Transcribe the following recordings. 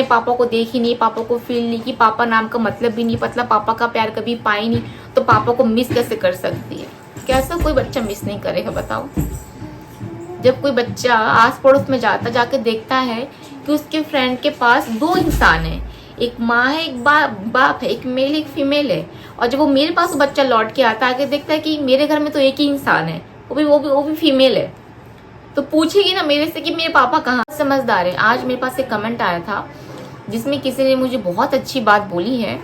पापा को देखी नहीं, पापा को फील नहीं की, पापा नाम का मतलब भी नहीं पता, पापा का प्यार कभी पाई नहीं, तो पापा को मिस कैसे कर सकती है? कैसा कोई बच्चा मिस नहीं करेगा बताओ? जब कोई बच्चा आस पड़ोस में जाके देखता है कि उसके फ्रेंड के पास दो इंसान है, एक माँ है, एक बाप है, एक मेल एक फीमेल है, और जब वो मेरे पास बच्चा लौट के आता है, आके देखता है कि मेरे घर में तो एक ही इंसान है, वो भी फीमेल है, तो पूछेगी ना मेरे से कि मेरे पापा कहाँ? समझदार है। आज मेरे पास एक कमेंट आया था जिसमें किसी ने मुझे बहुत अच्छी बात बोली है,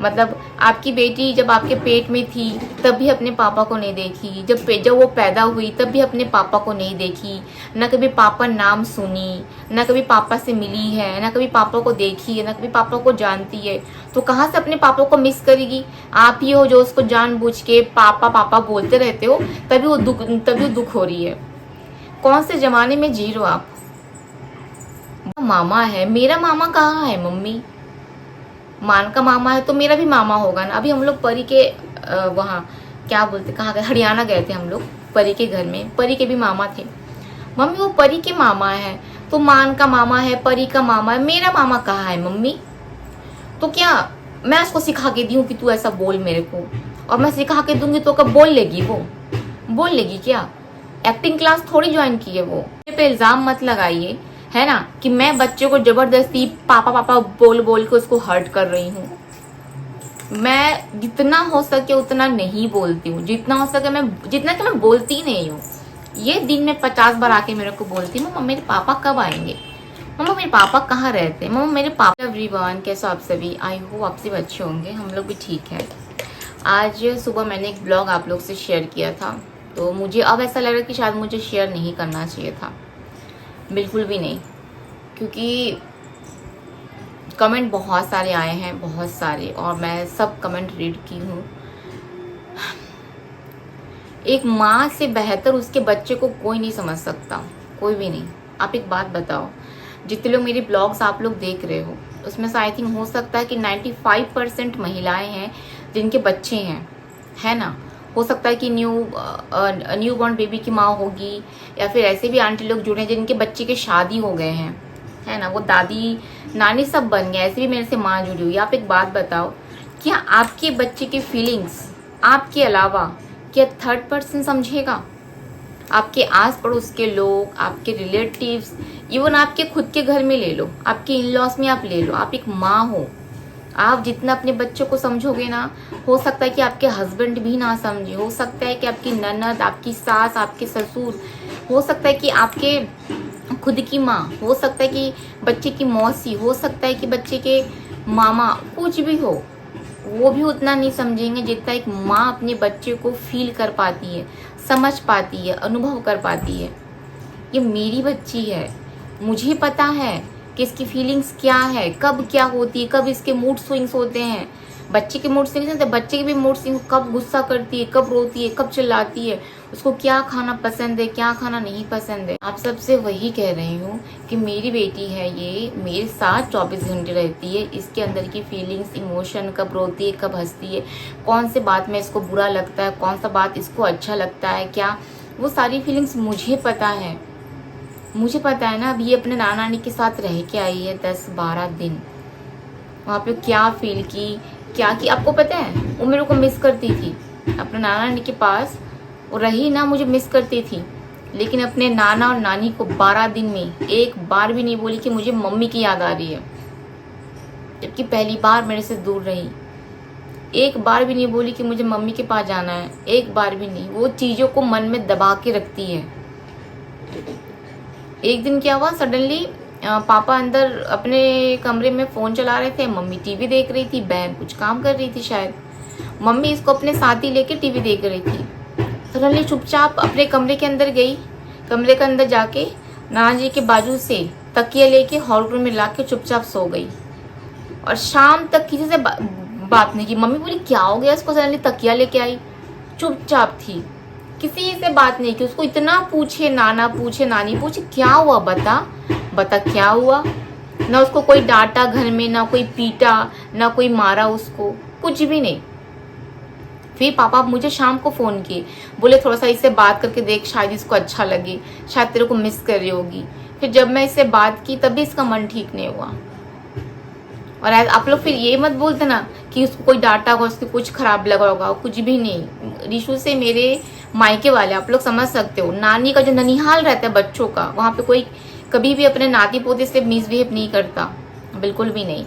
मतलब आपकी बेटी जब आपके पेट में थी तब भी अपने पापा को नहीं देखी, जब वो पैदा हुई तब भी अपने पापा को नहीं देखी, ना कभी पापा नाम सुनी, ना कभी पापा से मिली है, ना कभी पापा को देखी है, ना कभी पापा को जानती है, तो कहाँ से अपने पापा को मिस करेगी? आप ही हो जो उसको जानबूझ के पापा पापा बोलते रहते हो, तभी वो दुख हो रही है। कौन से जमाने में जी रहे हो आप? मामा है, मेरा मामा कहाँ है मम्मी? मान का मामा है तो मेरा भी मामा होगा ना। अभी हम लोग परी के वहाँ क्या बोलते, कहाँ गए, हरियाणा गए थे हम लोग, परी के घर में, परी के भी मामा थे। मम्मी वो परी के मामा है तो मान का मामा है, परी का मामा है, मेरा मामा कहाँ है मम्मी? तो क्या मैं उसको सिखा के दी हूँ कि तू ऐसा बोल मेरे को, और मैं सिखा के दूंगी तो कब बोल लेगी? वो बोल लेगी क्या? एक्टिंग क्लास थोड़ी ज्वाइन की है वो। मेरे पे इल्जाम मत लगाइए, है ना, कि मैं बच्चे को जबरदस्ती पापा पापा बोल बोल के उसको हर्ट कर रही हूँ। मैं जितना हो सके उतना नहीं बोलती हूँ, जितना हो सके जितना कि मैं बोलती नहीं हूँ। ये दिन में 50 बार आके मेरे को बोलती है, मम्मा मेरे पापा कब आएंगे, मम्मा मेरे पापा कहाँ रहते हैं, मम्मा मेरे पापा। एवरीवन, कैसे आप सभी? आई होप आप सभी अच्छे होंगे, हम लोग भी ठीक है। आज सुबह मैंने एक ब्लॉग आप लोग से शेयर किया था, तो मुझे अब ऐसा लग रहा है कि शायद मुझे शेयर नहीं करना चाहिए था, बिल्कुल भी नहीं, क्योंकि कमेंट बहुत सारे आए हैं, बहुत सारे, और मैं सब कमेंट रीड की हूँ। एक माँ से बेहतर उसके बच्चे को कोई नहीं समझ सकता, कोई भी नहीं। आप एक बात बताओ, जितने लोग मेरे ब्लॉग्स आप लोग देख रहे हो उसमें से आई थिंक हो सकता है कि 95% महिलाएं हैं जिनके बच्चे हैं, है ना। हो सकता है कि न्यू बॉर्न बेबी की माँ होगी, या फिर ऐसे भी आंटी लोग जुड़े हैं जिनके बच्चे के शादी हो गए हैं, है ना, वो दादी नानी सब बन गए, ऐसे भी मेरे से माँ जुड़ी हुई। आप एक बात बताओ, क्या आपके बच्चे की फीलिंग्स आपके अलावा क्या थर्ड पर्सन समझेगा? आपके आस पड़ोस के लोग, आपके रिलेटिव्स, इवन आपके खुद के घर में ले लो, आपके इन लॉस में आप ले लो, आप एक माँ हो, आप जितना अपने बच्चों को समझोगे ना, हो सकता है कि आपके हस्बैंड भी ना समझे, हो सकता है कि आपकी ननद, आपकी सास, आपके ससुर, हो सकता है कि आपके खुद की माँ, हो सकता है कि बच्चे की मौसी, हो सकता है कि बच्चे के मामा, कुछ भी हो, वो भी उतना नहीं समझेंगे जितना एक माँ अपने बच्चे को फील कर पाती है, समझ पाती है, अनुभव कर पाती है। ये मेरी बच्ची है, मुझे पता है कि इसकी फीलिंग्स क्या है, कब क्या होती है, कब इसके मूड स्विंग्स होते हैं। बच्चे के मूड स्विंग्स होते हैं, बच्चे के भी मूड स्विंग, कब गुस्सा करती है, कब रोती है, कब चिल्लाती है, उसको क्या खाना पसंद है, क्या खाना नहीं पसंद है। आप सबसे वही कह रही हूँ कि मेरी बेटी है, ये मेरे साथ 24 घंटे रहती है, इसके अंदर की फीलिंग्स, इमोशन, कब रोती है, कब हंसती है, कौन से बात में इसको बुरा लगता है, कौन सा बात इसको अच्छा लगता है, क्या, वो सारी फीलिंग्स मुझे पता है। मुझे पता है ना, अभी ये अपने नाना नानी के साथ रह के आई है 10-12 दिन, वहाँ पे क्या फील की, क्या की, आपको पता है? वो मेरे को मिस करती थी अपने नाना नानी के पास, वो रही ना, मुझे मिस करती थी, लेकिन अपने नाना और नानी को 12 दिन में एक बार भी नहीं बोली कि मुझे मम्मी की याद आ रही है, जबकि पहली बार मेरे से दूर रही। एक बार भी नहीं बोली कि मुझे मम्मी के पास जाना है, एक बार भी नहीं। वो चीज़ों को मन में दबा के रखती है। एक दिन क्या हुआ, सडनली पापा अंदर अपने कमरे में फ़ोन चला रहे थे, मम्मी टीवी देख रही थी, बहन कुछ काम कर रही थी शायद, मम्मी इसको अपने साथ ही लेके टीवी देख रही थी। सडनली चुपचाप अपने कमरे के अंदर गई, कमरे के अंदर जाके नाना जी के बाजू से तकिया लेके हॉल रूम में ला के चुपचाप सो गई, और शाम तक किसी से बात नहीं की। मम्मी बोली क्या हो गया इसको, सडनली तकिया लेके आई, चुपचाप थी, किसी से बात नहीं की। उसको इतना पूछे, नाना पूछे, नानी पूछे, क्या हुआ बता बता क्या हुआ। ना उसको कोई डांटा घर में, ना कोई पीटा, ना कोई मारा उसको, कुछ भी नहीं। फिर पापा मुझे शाम को फ़ोन किए, बोले थोड़ा सा इससे बात करके देख, शायद इसको अच्छा लगे, शायद तेरे को मिस कर रही होगी। फिर जब मैं इससे बात की तभी इसका मन ठीक नहीं हुआ। और आप लोग फिर ये मत बोलते ना कि उसको कोई डांटा होगा, उसको कुछ खराब लगा होगा, कुछ भी नहीं। रिशु से मेरे मायके वाले आप लोग समझ सकते हो, नानी का जो ननिहाल रहता है बच्चों का, वहाँ पे कोई कभी भी अपने नाती पोते से मिसबिहेव नहीं करता, बिल्कुल भी नहीं।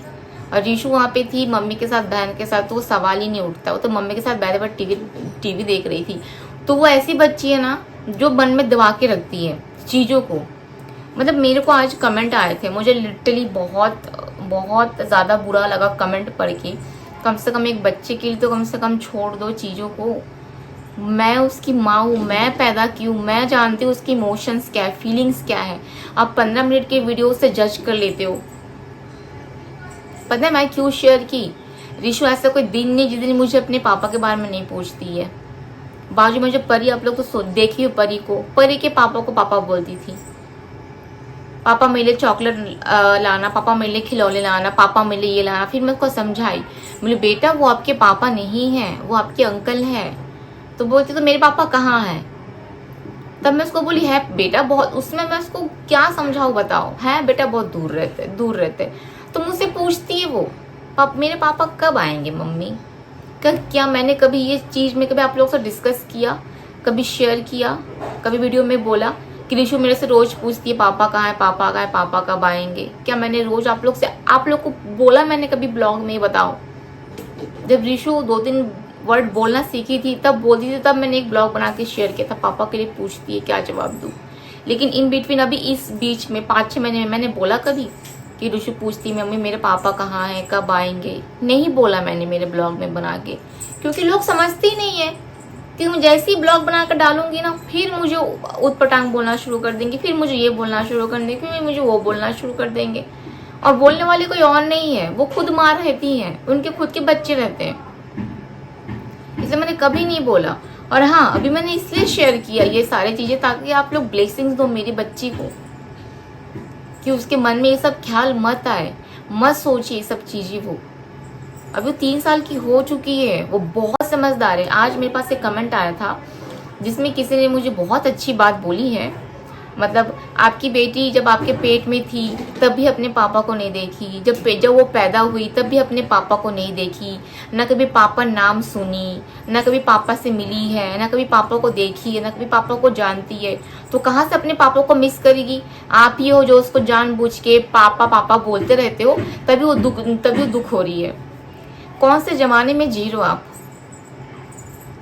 और रिशु वहाँ पे थी मम्मी के साथ, बहन के साथ, तो वो सवाल ही नहीं उठता। वो तो मम्मी के साथ बैठे बैठे टीवी देख रही थी। तो वो ऐसी बच्ची है ना जो मन में दबा के रखती है चीज़ों को। मतलब मेरे को आज कमेंट आए थे, मुझे लिटरली बहुत बहुत ज़्यादा बुरा लगा कमेंट पढ़ के। कम से कम एक बच्चे के लिए तो कम से कम छोड़ दो चीज़ों को। मैं उसकी माँ हूँ, मैं पैदा की हूँ, मैं जानती हूँ उसकी इमोशंस क्या है, फीलिंग्स क्या है। आप 15 मिनट के वीडियो से जज कर लेते हो। पता है मैं क्यों शेयर की? रिशु ऐसा कोई दिन नहीं जिस दिन मुझे अपने पापा के बारे में नहीं पूछती है। बाजू में जो परी, आप लोग तो देखी हो परी को, परी के पापा को पापा बोलती थी। पापा मेरे लिए चॉकलेट लाना, पापा मेरे लिए खिलौने लाना, पापा मेरे लिए ये लाना। फिर मैं उसको समझाई, बोले बेटा वो आपके पापा नहीं हैं, वो आपके अंकल हैं। तो बोलती तो मेरे पापा कहाँ हैं? तब मैं उसको बोली है बेटा बहुत, उसमें मैं उसको क्या समझाऊं बताओ, है बेटा बहुत दूर रहते। तो मुझसे पूछती है वो मेरे पापा कब आएंगे मम्मी? क्या मैंने कभी ये चीज़ में कभी आप लोग से डिस्कस किया, कभी शेयर किया, कभी वीडियो में बोला कि रिशु मेरे से रोज पूछती है पापा कहाँ है, पापा कहाँ है, पापा कब आएंगे? क्या मैंने रोज आप लोग को बोला मैंने कभी ब्लॉग में? बताओ। जब रिशु 2-3 वर्ड बोलना सीखी थी तब बोलती थी, तब मैंने एक ब्लॉग बना के शेयर किया था, पापा के लिए पूछती है क्या जवाब दूँ। लेकिन इन बिटवीन अभी इस बीच में 5-6 महीने में मैंने बोला कभी कि रिशु पूछती मम्मी मेरे पापा कहाँ हैं, कब आएंगे? नहीं बोला मैंने मेरे ब्लॉग में बना के, क्योंकि लोग समझते ही नहीं है कि मैं जैसे ही ब्लॉग बनाकर डालूंगी ना, फिर मुझे उटपटांग बोलना शुरू कर देंगे, फिर मुझे ये बोलना शुरू कर देंगे, फिर मुझे वो बोलना शुरू कर देंगे। और बोलने वाले कोई और नहीं है, वो खुद मार रहती हैं, उनके खुद के बच्चे रहते हैं। इसलिए मैंने कभी नहीं बोला। और हाँ, अभी मैंने इसलिए शेयर किया ये सारी चीजें ताकि आप लोग ब्लेसिंग्स दो मेरी बच्ची को, कि उसके मन में ये सब ख्याल मत आए, मत सोचिए सब चीजें। वो अभी 3 साल की हो चुकी है, वो बहुत समझदार है। आज मेरे पास एक कमेंट आया था जिसमें किसी ने मुझे बहुत अच्छी बात बोली है, मतलब आपकी बेटी जब आपके पेट में थी तब भी अपने पापा को नहीं देखी, जब वो पैदा हुई तब भी अपने पापा को नहीं देखी, ना कभी पापा नाम सुनी, ना कभी पापा से मिली है, ना कभी पापा को देखी है, ना कभी पापा को जानती है। तो कहाँ से अपने पापा को मिस करेगी? आप ही हो जो उसको जानबूझ के पापा पापा बोलते रहते हो, तभी वो दुख हो रही है। कौन से जमाने में जी रहे हो आप?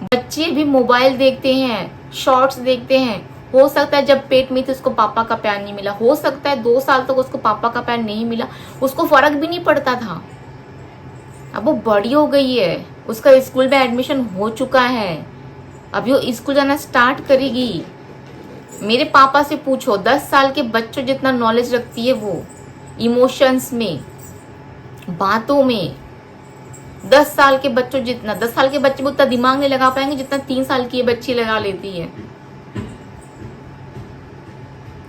बच्चे भी मोबाइल देखते हैं, शॉर्ट्स देखते हैं। हो सकता है जब पेट में थी उसको पापा का प्यार नहीं मिला, हो सकता है 2 साल तक उसको पापा का प्यार नहीं मिला, उसको फर्क भी नहीं पड़ता था। अब वो बड़ी हो गई है, उसका स्कूल में एडमिशन हो चुका है, अभी वो स्कूल जाना स्टार्ट करेगी। मेरे पापा से पूछो, 10 साल के बच्चों जितना नॉलेज रखती है वो, इमोशंस में, बातों में। 10 साल के बच्चों जितना, 10 साल के बच्चे में उतना दिमाग नहीं लगा पाएंगे जितना 3 साल की ये बच्ची लगा लेती है।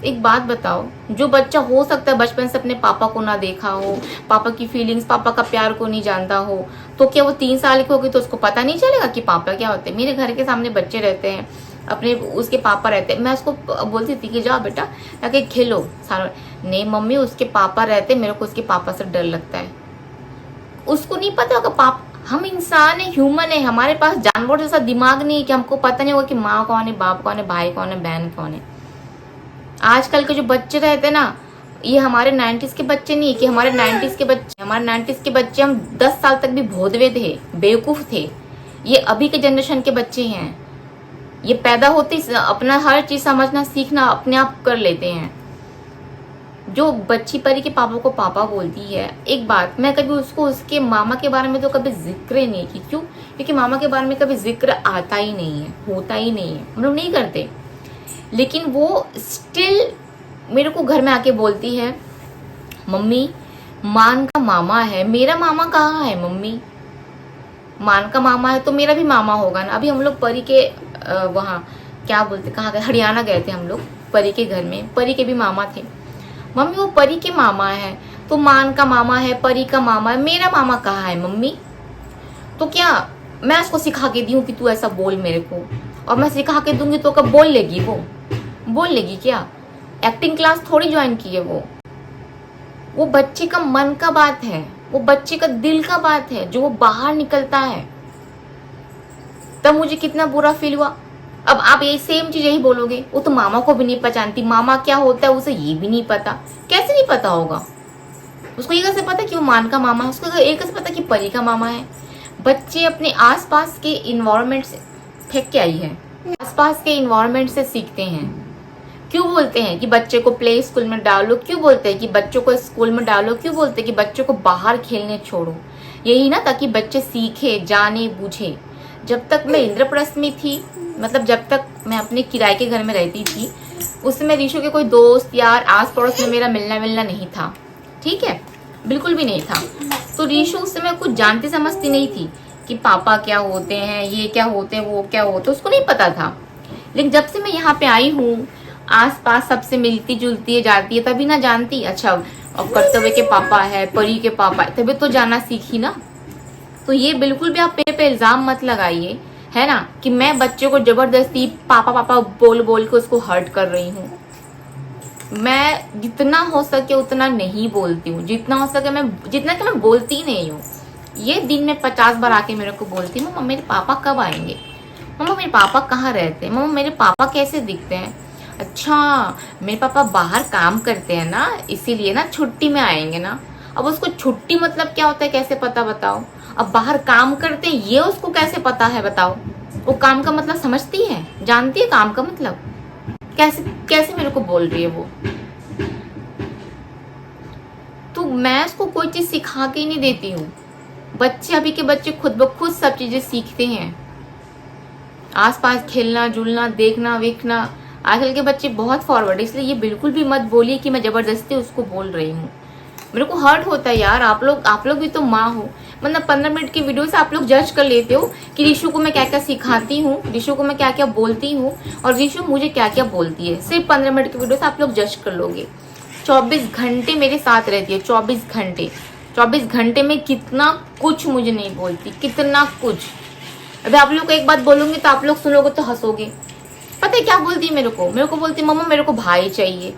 एक बात बताओ, जो बच्चा हो सकता है बचपन से अपने पापा को ना देखा हो, पापा की फीलिंग्स, पापा का प्यार को नहीं जानता हो, तो क्या वो 3 साल की होगी तो उसको पता नहीं चलेगा कि पापा क्या होते हैं? मेरे घर के सामने बच्चे रहते हैं, अपने उसके पापा रहते हैं, मैं उसको बोलती थी कि जाओ बेटा जाके खेलो सारा। नहीं मम्मी उसके पापा रहते, मेरे को उसके पापा से डर लगता है। उसको नहीं पता होगा हम इंसान है, ह्यूमन है, हमारे पास जानवर जैसा दिमाग नहीं है कि हमको पता नहीं होगा कि माँ कौन है, बाप कौन है, भाई कौन है, बहन कौन है। आजकल के जो बच्चे रहते हैं ना, ये हमारे 90s के बच्चे नहीं है कि हमारे 90s के बच्चे हम 10 साल तक भी भोदवे थे, बेवकूफ थे। ये अभी के जनरेशन के बच्चे हैं, ये पैदा होते अपना हर चीज समझना सीखना अपने आप कर लेते हैं। जो बच्ची परी के पापा को पापा बोलती है, एक बात मैं कभी उसको उसके मामा के बारे में तो कभी जिक्र ही नहीं की। क्यों? क्योंकि मामा के बारे में कभी जिक्र आता ही नहीं है, होता ही नहीं है, हम लोग नहीं करते। लेकिन वो स्टिल मेरे को घर में आके बोलती है मम्मी मान का मामा है, मेरा मामा कहाँ है मम्मी? मान का मामा है तो मेरा भी मामा होगा ना। अभी हम लोग परी के वहाँ क्या बोलते, कहाँ गए, हरियाणा गए थे हम लोग परी के घर में, परी के भी मामा थे। मम्मी वो परी के मामा है तो मान का मामा है, परी का मामा है, मेरा मामा कहाँ है मम्मी? तो क्या मैं उसको सिखा के दी हूँ कि तू ऐसा बोल मेरे को? और मैं सिखा के दूंगी तो कब बोल लेगी? वो बोल लेगी क्या? एक्टिंग क्लास थोड़ी ज्वाइन की है वो बच्चे का मन का बात है। वो बच्चे का दिल का बात है जो वो बाहर निकलता है। तब मुझे कितना बुरा फील हुआ। अब आप ये सेम चीज यही बोलोगे, वो तो मामा को भी नहीं पहचानती, मामा क्या होता है उसे ये भी नहीं पता। कैसे नहीं पता होगा उसको? ये कैसे पता कि वो मान का मामा है? उसको ये कैसे पता कि परी का मामा है? बच्चे अपने आसपास के इन्वायरमेंट से फेंक के आई है, आसपास के इन्वायरमेंट से सीखते हैं। क्यों बोलते हैं कि बच्चे को प्ले स्कूल में डालो, क्यों बोलते हैं कि बच्चों को स्कूल में डालो, क्यों बोलते हैं कि बच्चों को बाहर खेलने छोड़ो? यही ना, ताकि बच्चे सीखे, जाने, बूझे। जब तक मैं इंद्रप्रस्थ में थी, मतलब जब तक मैं अपने किराए के घर में रहती थी, उस समय रीशु के कोई दोस्त यार आस पड़ोस में मेरा मिलना नहीं था, ठीक है, बिल्कुल भी नहीं था। तो रीशु उस समय कुछ जानती समझती नहीं थी कि पापा क्या होते हैं, ये क्या होते हैं, वो क्या होते हैं, उसको नहीं पता था। लेकिन जब से मैं यहाँ पे आई हूँ, आस पास सबसे मिलती जुलती है, जाती है, तभी ना जानती। अच्छा, और कर्तव्य के पापा है, परी के पापा है, तभी तो जाना सीखी ना। तो ये बिल्कुल भी आप मेरे पे इल्जाम मत लगाइए, है ना, कि मैं बच्चे को जबरदस्ती पापा पापा बोल बोल के उसको हर्ट कर रही हूँ। मैं जितना हो सके उतना नहीं बोलती हूँ, जितना हो सके जितना कि मैं बोलती नहीं हूँ। ये दिन में 50 बार आके मेरे को बोलती, मम्मा मेरे पापा कब आएंगे, मम्मा मेरे पापा कहाँ रहते हैं, मम्मा मेरे पापा कैसे दिखते हैं। अच्छा, मेरे पापा बाहर काम करते हैं ना, इसीलिए ना छुट्टी में आएंगे ना। अब उसको छुट्टी मतलब क्या होता है कैसे पता, बताओ? अब बाहर काम करते हैं ये उसको कैसे पता है, बताओ? वो काम का मतलब समझती है, जानती है काम का मतलब? कैसे कैसे मेरे को बोल रही है वो? तो मैं उसको कोई चीज सिखा के ही नहीं देती हूँ। बच्चे, अभी के बच्चे खुद ब खुद सब चीजें सीखते हैं। आसपास खेलना जुलना, देखना वेखना, आजकल के बच्चे बहुत फॉरवर्ड है। इसलिए ये बिल्कुल भी मत बोलिए कि मैं जबरदस्ती उसको बोल रही हूँ। मेरे को हर्ट होता है यार। आप लोग भी तो माँ हो। मतलब 15 मिनट की वीडियो से आप लोग जज कर लेते हो कि रीशु को मैं क्या क्या सिखाती हूँ, रीशु को मैं क्या क्या बोलती हूँ, और रीशु मुझे क्या क्या बोलती है। सिर्फ 15 मिनट की वीडियो से आप लोग जज कर लोगे। 24 घंटे मेरे साथ रहती है, 24 घंटे में कितना कुछ मुझे नहीं बोलती, कितना कुछ। अभी आप लोग को एक बात बोलूंगी तो आप लोग सुनोगे तो हंसोगे। पता है क्या बोलती है मेरे को बोलती है, मम्मा मेरे को भाई चाहिए।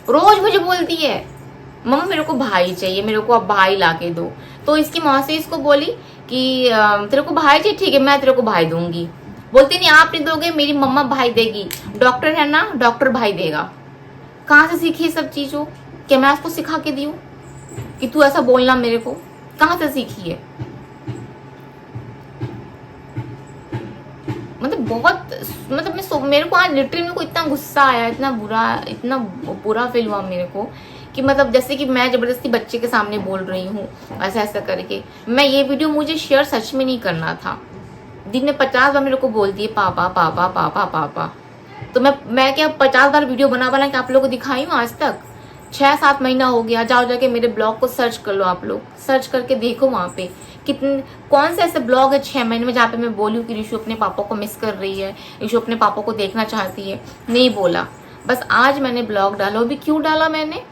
रोज मुझे बोलती है, मम्मा मेरे को भाई चाहिए, मेरे को अब भाई ला के दो। तो इसकी मौसी इसको बोली कि तेरे को भाई चाहिए, ठीक है मैं तेरे को भाई दूंगी। बोलती नहीं आप नहीं दोगे, मेरी मम्मा भाई देगी, डॉक्टर है ना, डॉक्टर भाई देगा। कहाँ से सीखी सब चीजों? क्या मैं उसको सिखा के दी हूँ कि तू ऐसा बोलना? मेरे को कहाँ से सीखी है? मतलब बहुत, मतलब मेरे को आज लिटरली मेरे को इतना गुस्सा आया, इतना बुरा फील हुआ मेरे को कि मतलब जैसे कि मैं जबरदस्ती बच्चे के सामने बोल रही हूँ ऐसा ऐसा करके। मैं ये वीडियो मुझे शेयर सच में नहीं करना था। दिन में 50 बार मेरे को बोलती है पापा पापा पापा पापा। तो मैं क्या 50 बार वीडियो बना के आप लोगों को दिखाई हूँ आज तक? 6-7 महीना हो गया। जाओ जाके मेरे ब्लॉग को सर्च कर लो, आप लोग सर्च करके देखो वहाँ पे कितने कौन से ऐसे ब्लॉग है 6 महीने में जहाँ पे मैं बोली हूँ कि रीशु अपने पापा को मिस कर रही है, रीशु अपने पापा को देखना चाहती है। नहीं बोला, बस आज मैंने ब्लॉग डाला। अभी क्यों डाला मैंने?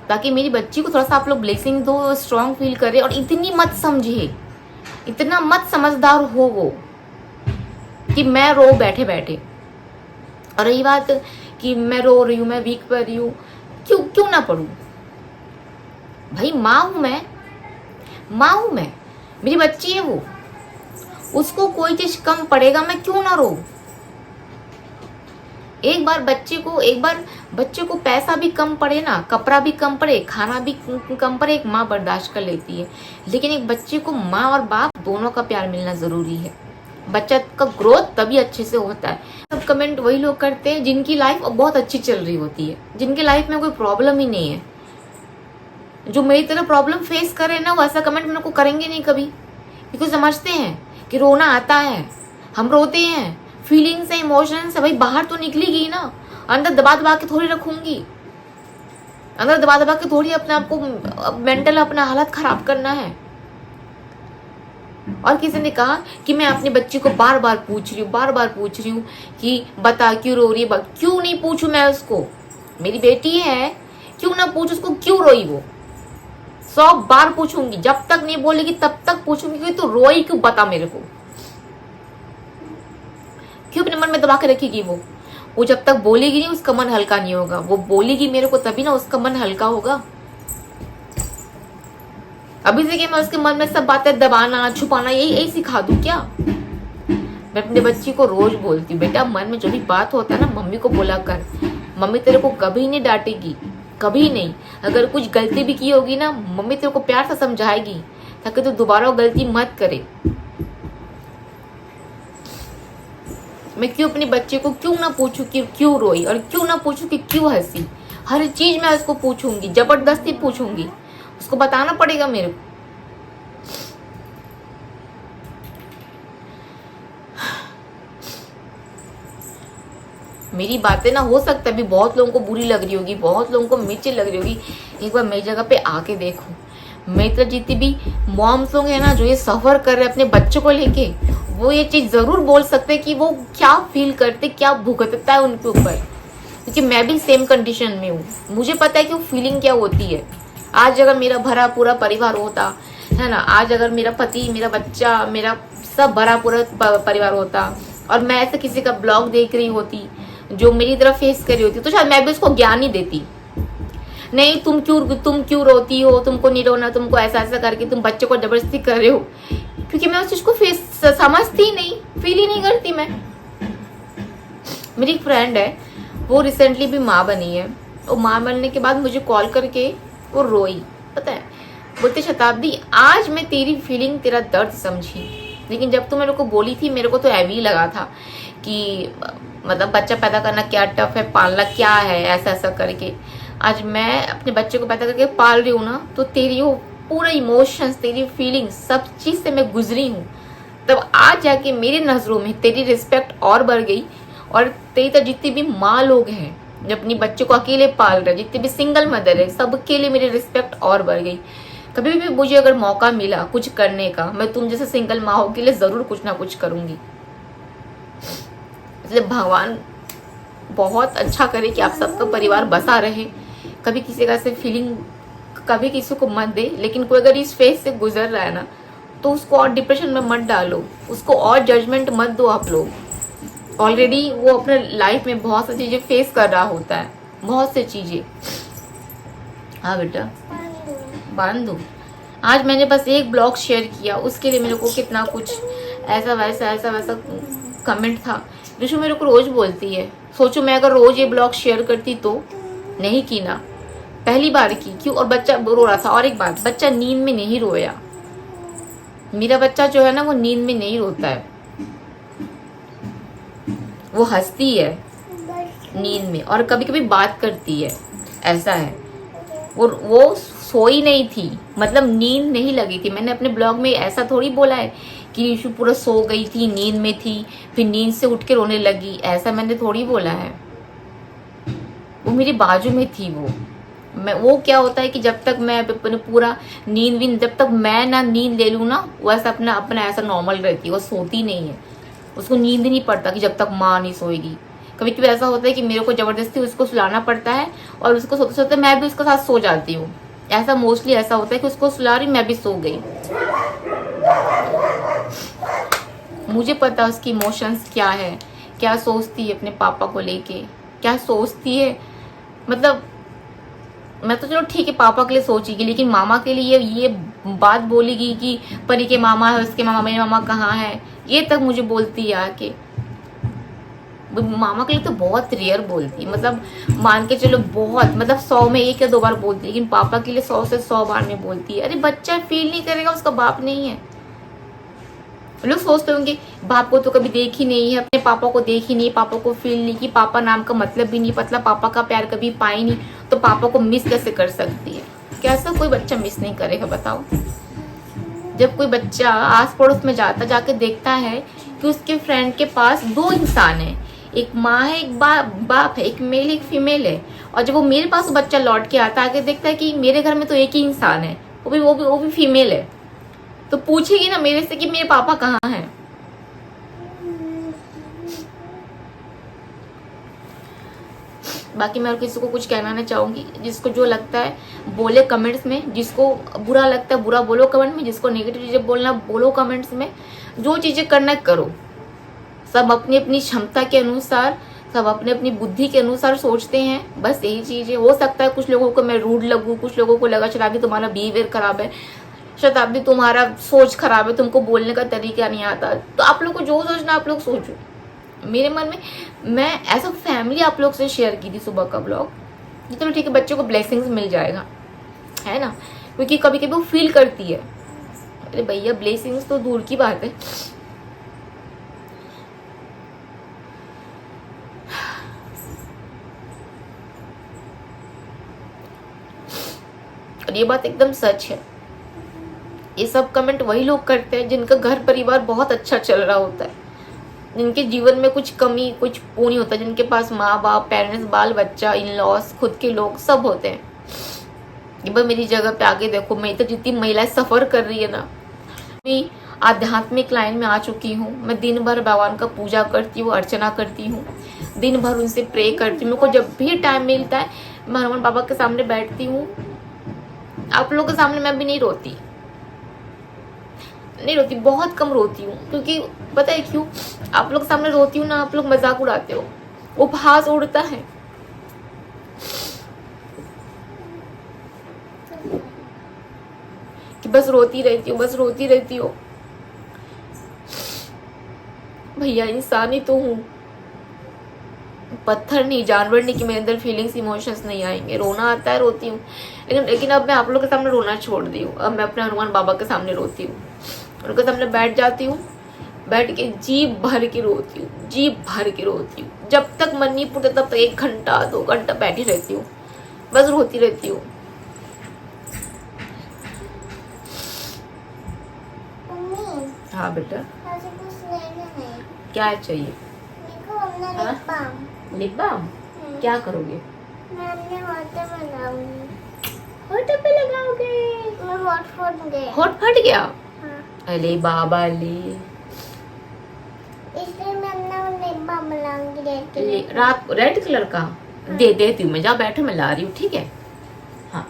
ताकि मेरी बच्ची को थोड़ा सा आप लोग ब्लेसिंग दो, स्ट्रॉन्ग फील करे। और इतनी मत समझे, इतना मत समझदार हो वो कि मैं रो बैठे बैठे। और रही बात कि मैं रो रही हूँ, मैं वीक पर रही हूँ, क्यों ना पढ़ूं भाई? माँ हूं मैं, मेरी बच्ची है वो, उसको कोई चीज कम पड़ेगा, मैं क्यों ना रो? एक बार बच्चे को पैसा भी कम पड़े ना, कपड़ा भी कम पड़े, खाना भी कम पड़े, एक माँ बर्दाश्त कर लेती है। लेकिन एक बच्चे को माँ और बाप दोनों का प्यार मिलना जरूरी है। बच्चा का ग्रोथ तभी अच्छे से होता है। सब कमेंट वही लोग करते हैं जिनकी लाइफ बहुत अच्छी चल रही होती है, जिनकी लाइफ में कोई प्रॉब्लम ही नहीं है। जो मेरी तरह प्रॉब्लम फेस करे ना, वो ऐसा कमेंट मेरे को करेंगे नहीं कभी, क्योंकि समझते हैं कि रोना आता है, हम रोते हैं, फीलिंग्स है, इमोशंस है, भाई बाहर तो निकलेगी ना। अंदर दबा दबा के थोड़ी रखूंगी, अंदर दबा दबा के थोड़ी अपने आप को मेंटल अपना हालत खराब करना है। और किसी ने कहा कि मैं अपनी बच्ची को बार बार पूछ रही हूँ कि बता क्यों रो रही है। क्यों नहीं पूछूं मैं उसको? मेरी बेटी है, क्यों ना पूछ उसको क्यों रोई वो? 100 बार पूछूंगी, जब तक नहीं बोलेगी तब तक पूछूंगी कि तू रोई क्यों, बता मेरे को। क्यों अपने मन में दबा के रखेगी वो जब तक बोलेगी नहीं उसका मन हल्का नहीं होगा। वो बोलेगी मेरे को तभी ना उसका मन हल्का होगा। अभी से कि मैं उसके मन में सब बातें दबाना छुपाना यही सिखा दूं क्या? मैं अपने बच्ची को रोज बोलती हूँ, बेटा मन में जो भी बात होता है ना मम्मी को बोला कर, मम्मी तेरे को कभी नहीं डांटेगी, कभी नहीं। अगर कुछ गलती भी की होगी ना मम्मी तेरे को प्यार से समझाएगी ताकि तू दोबारा वो गलती मत करे। मैं क्यों अपने बच्चे को क्यों ना पूछूं कि क्यों रोई और क्यों ना पूछूं कि क्यों हंसी। हर चीज मैं उसको पूछूंगी, जबरदस्ती पूछूंगी, उसको बताना पड़ेगा मेरे को। मेरी बातें ना हो सकता है अभी बहुत लोगों को बुरी लग रही होगी, बहुत लोगों को मिर्ची लग रही होगी। एक बार मेरी जगह पे आके देखो, मेरी तरह जितनी भी मॉम्स लोग हैं ना जो ये सफर कर रहे हैं अपने बच्चों को लेके, वो ये चीज जरूर बोल सकते हैं कि वो क्या फील करते, क्या भुगतता है उनके ऊपर, क्योंकि मैं भी सेम कंडीशन में हूँ। मुझे पता है कि वो फीलिंग क्या होती है। आज अगर मेरा भरा पूरा परिवार होता है ना, आज अगर मेरा पति, मेरा बच्चा, मेरा सब भरा पूरा परिवार होता और मैं ऐसे किसी का ब्लॉग देख रही होती जो मेरी तरफ फेस कर रही होती, तो शायद मैं भी उसको ज्ञान ही देती। नहीं तुम क्यों रोती हो, तुमको नहीं रोना, तुमको ऐसा ऐसा करके तुम बच्चे को जबरदस्ती कर रहे हो, क्योंकि मैं उस चीज को समझती नहीं, फील ही नहीं करती मैं। मेरी एक फ्रेंड है, वो रिसेंटली भी माँ बनी है। वो माँ बनने के बाद मुझे कॉल करके वो रोई, पता है, बोलते शताब्दी आज मैं तेरी फीलिंग, तेरा दर्द समझी, लेकिन जब तू मेरे को बोली थी मेरे को तो ऐवी लगा था कि मतलब बच्चा पैदा करना क्या टफ है, पालना क्या है, ऐसा ऐसा करके। आज मैं अपने बच्चे को पैदा करके पाल रही हूँ ना, तो तेरी वो पूरा इमोशंस, तेरी फीलिंग्स, सब चीज से मैं गुजरी हूँ। तब आज जाके मेरी नजरों में तेरी रिस्पेक्ट और बढ़ गई। और तेरी तो जितनी भी माँ लोग हैं जो अपनी बच्चों को अकेले पाल रहे, जितनी भी सिंगल मदर है, सबके लिए मेरी रिस्पेक्ट और बढ़ गई। कभी भी मुझे अगर मौका मिला कुछ करने का, मैं तुम जैसे सिंगल माँ के लिए जरूर कुछ ना कुछ करूंगी। इसलिए भगवान बहुत अच्छा करे कि आप सबका परिवार बसा रहे। कभी किसी का ऐसे फीलिंग कभी किसी को मत दे, लेकिन कोई अगर इस फेज से गुजर रहा है ना तो उसको और डिप्रेशन में मत डालो, उसको और जजमेंट मत दो। आप लोग ऑलरेडी वो अपने लाइफ में बहुत सी चीजें फेस कर रहा होता है, बहुत सी चीजें। हाँ बेटा बांध दो। आज मैंने बस एक ब्लॉग शेयर किया, उसके लिए मेरे को कितना कुछ ऐसा वैसा कमेंट था। रिशु मेरे को रोज बोलती है, सोचो मैं अगर रोज ये ब्लॉग शेयर करती तो, नहीं की ना, पहली बार की, क्यों? और बच्चा रो रहा था। और एक बात, बच्चा नींद में नहीं रोया। मेरा बच्चा जो है ना वो नींद में नहीं रोता है, वो हंसती है नींद में और कभी कभी बात करती है, ऐसा है। वो सोई नहीं थी, मतलब नींद नहीं लगी थी। मैंने अपने ब्लॉग में ऐसा थोड़ी बोला है कि रिशु पूरा सो गई थी, नींद में थी, फिर नींद से उठ के रोने लगी, ऐसा मैंने थोड़ी बोला है। वो मेरी बाजू में थी। वो क्या होता है कि जब तक मैं अपने पूरा नींद जब तक मैं ना नींद ले लूँ ना, वो ऐसा अपना ऐसा नॉर्मल रहती है, वो सोती नहीं है, उसको नींद नहीं पड़ता कि जब तक माँ नहीं सोएगी। कभी कभी ऐसा होता है कि मेरे को जबरदस्ती उसको सुलाना पड़ता है और उसको सोते सोते मैं भी उसके साथ सो जाती हूँ। ऐसा मोस्टली ऐसा होता है कि उसको सुला रही मैं भी सो गई। मुझे पता उसकी इमोशंस क्या है, क्या सोचती है अपने पापा को लेके, क्या सोचती है। मतलब मैं तो चलो ठीक है पापा के लिए सोचेगी, लेकिन मामा के लिए ये बात बोलेगी कि परी के मामा है, उसके मामा, मेरे मामा कहाँ है, ये तक मुझे बोलती है आके। मामा के लिए तो बहुत रेयर बोलती है, मतलब मान के चलो बहुत, मतलब 100 में 1 या 2 बार बोलती है, लेकिन पापा के लिए 100 से 100 बार में बोलती है। अरे बच्चा फील नहीं करेगा, उसका बाप नहीं है। लोग सोचते होंगे बाप को तो कभी देख ही नहीं है, अपने पापा को देख ही नहीं, पापा को फील नहीं की, पापा नाम का मतलब भी नहीं पता, पापा का प्यार कभी पाई नहीं, तो पापा को मिस कैसे कर सकती है? कैसा कोई बच्चा मिस नहीं करेगा बताओ? जब कोई बच्चा आस पड़ोस में जाके देखता है कि उसके फ्रेंड के पास 2 इंसान है, एक माँ है, एक बाप है, एक मेल एक फीमेल है, और जब वो मेरे पास बच्चा लौट के आता आके देखता है कि मेरे घर में तो एक ही इंसान है, वो भी फीमेल है, तो पूछेगी ना मेरे से कि मेरे पापा कहाँ हैं। बाकी मैं और किसी को कुछ कहना नहीं चाहूंगी। जिसको जो लगता है बोले कमेंट्स में, जिसको बुरा लगता है बुरा बोलो कमेंट में, जिसको नेगेटिव चीजें बोलना बोलो कमेंट्स में, जो चीजें करना करो। सब अपनी अपनी क्षमता के अनुसार, सब अपनी अपनी बुद्धि के अनुसार सोचते हैं, बस यही चीज है। हो सकता है कुछ लोगों को मैं रूड लगूं, कुछ लोगों को लगा शराबी तुम्हारा बिहेवियर खराब है, शताब्दी तुम्हारा सोच खराब है, तुमको बोलने का तरीका नहीं आता, तो आप लोग को जो सोचना आप लोग सोचो। मेरे मन में मैं एज अ फैमिली आप लोग से शेयर की थी सुबह का ब्लॉग, चलो ठीक है बच्चों को ब्लेसिंग्स मिल जाएगा, है ना, क्योंकि कभी कभी वो फील करती है। अरे भैया ब्लेसिंग्स तो दूर की बात है, और ये बात एकदम सच है। ये सब कमेंट वही लोग करते हैं जिनका घर परिवार बहुत अच्छा चल रहा होता है, जिनके जीवन में कुछ कमी कुछ वो नहीं होता, जिनके पास माँ बाप, पेरेंट्स, बाल बच्चा, इन लॉस, खुद के लोग सब होते हैं। ये बार मेरी जगह पे आके देखो, मैं तो जितनी महिलाएं सफर कर रही है ना, मैं आध्यात्मिक लाइन में आ चुकी हूँ। मैं दिन भर भगवान का पूजा करती हूँ, अर्चना करती हूँ, दिन भर उनसे प्रे करती हूँ। मेरे को जब भी टाइम मिलता है मैं हनुमान बाबा के सामने बैठती हूँ। आप लोगों के सामने मैं भी नहीं रोती, बहुत कम रोती हूँ, क्योंकि पता है क्यों, आप लोग सामने रोती हूँ ना, आप लोग मजाक उड़ाते हो, उपहास उड़ता है। कि बस रोती रहती हो। भैया इंसान ही तो हूँ, पत्थर नहीं, जानवर नहीं कि मेरे अंदर फीलिंग्स इमोशंस नहीं आएंगे। रोना आता है, रोती हूँ, लेकिन अब मैं आप लोग के सामने रोना छोड़ दी हूँ। अब मैं अपने हनुमान बाबा के सामने रोती हूँ, उनके सामने बैठ जाती हूँ, बैठ के जी भर के रोती हूँ। जब तक मन नहीं पुरता तब तक 1 घंटा 2 घंटा बैठी रहती हूँ, बस रोती रहती हूँ। हाँ बेटा, क्या चाहिए? लिप बाम क्या करोगे? होठ पे लगाओगे? होठ फट गया? अरे बाबा ले, इसलिए मैं अपना लिप बाम लगाऊंगी रात को रेड कलर का। दे देती हूँ मैं, जाओ बैठो, मैं ला रही हूँ, ठीक है। हाँ।